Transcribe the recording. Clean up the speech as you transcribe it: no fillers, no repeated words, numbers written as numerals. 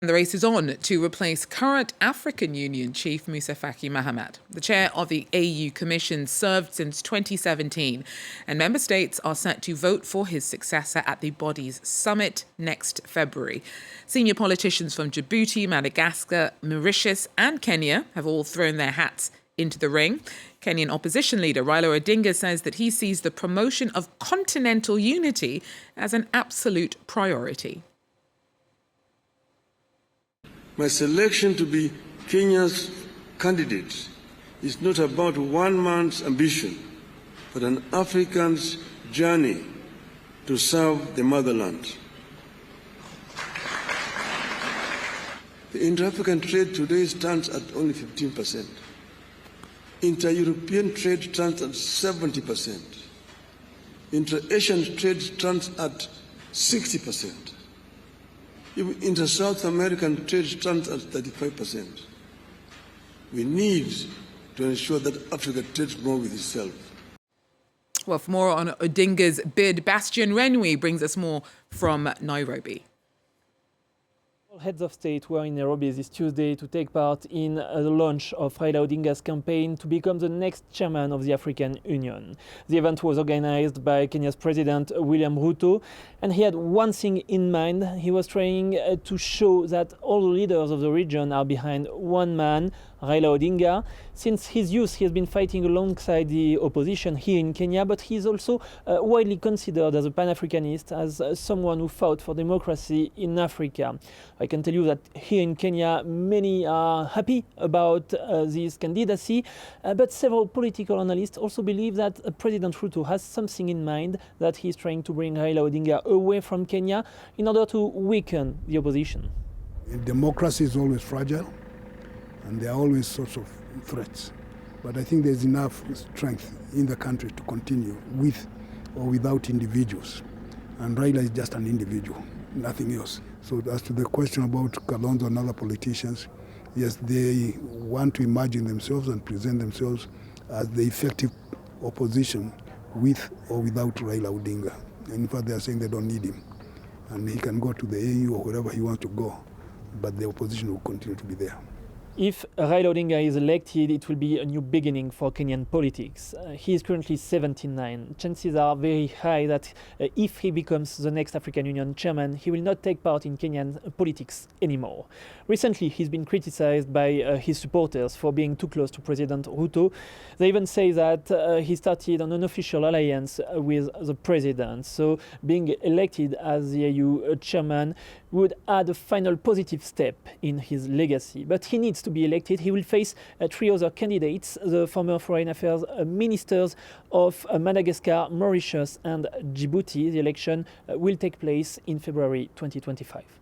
The race is on to replace current African Union chief Moussa Faki Mahamat. The chair of the AU Commission served since 2017, and member states are set to vote for his successor at the body's summit next February. Senior politicians from Djibouti, Madagascar, Mauritius and Kenya have all thrown their hats into the ring. Kenyan opposition leader Raila Odinga says that he sees the promotion of continental unity as an absolute priority. My selection to be Kenya's candidate is not about one man's ambition, but an African's journey to serve the motherland. The inter-African trade today stands at only 15%. Inter-European trade stands at 70%. Inter-Asian trade stands at 60%. Even inter-South American trade stands at 35%. We need to ensure that Africa trades more with itself. Well, for more on Odinga's bid, Bastien Renouil brings us more from Nairobi. Heads of state were in Nairobi this Tuesday to take part in the launch of Raila Odinga's campaign to become the next chairman of the African Union. The event was organized by Kenya's President William Ruto, and he had one thing in mind. He was trying to show that all the leaders of the region are behind one man, Raila Odinga. Since his youth, he has been fighting alongside the opposition here in Kenya, but he is also widely considered as a Pan-Africanist, as someone who fought for democracy in Africa. I can tell you that here in Kenya, many are happy about this candidacy, but several political analysts also believe that President Ruto has something in mind, that he is trying to bring Raila Odinga away from Kenya in order to weaken the opposition. Democracy is always fragile, and there are always sorts of threats. But I think there's enough strength in the country to continue with or without individuals. And Raila is just an individual, nothing else. So as to the question about Kalonzo and other politicians, yes, they want to imagine themselves and present themselves as the effective opposition with or without Raila Odinga. And in fact, they are saying they don't need him. And he can go to the AU or wherever he wants to go, but the opposition will continue to be there. If Raila Odinga is elected, it will be a new beginning for Kenyan politics. He is currently 79. Chances are very high that if he becomes the next African Union chairman, he will not take part in Kenyan politics anymore. Recently, he's been criticized by his supporters for being too close to President Ruto. They even say that he started an unofficial alliance with the president. So being elected as the AU chairman would add a final positive step in his legacy. But he needs to be elected. He will face three other candidates, the former foreign affairs ministers of Madagascar, Mauritius and Djibouti. The election will take place in February 2025.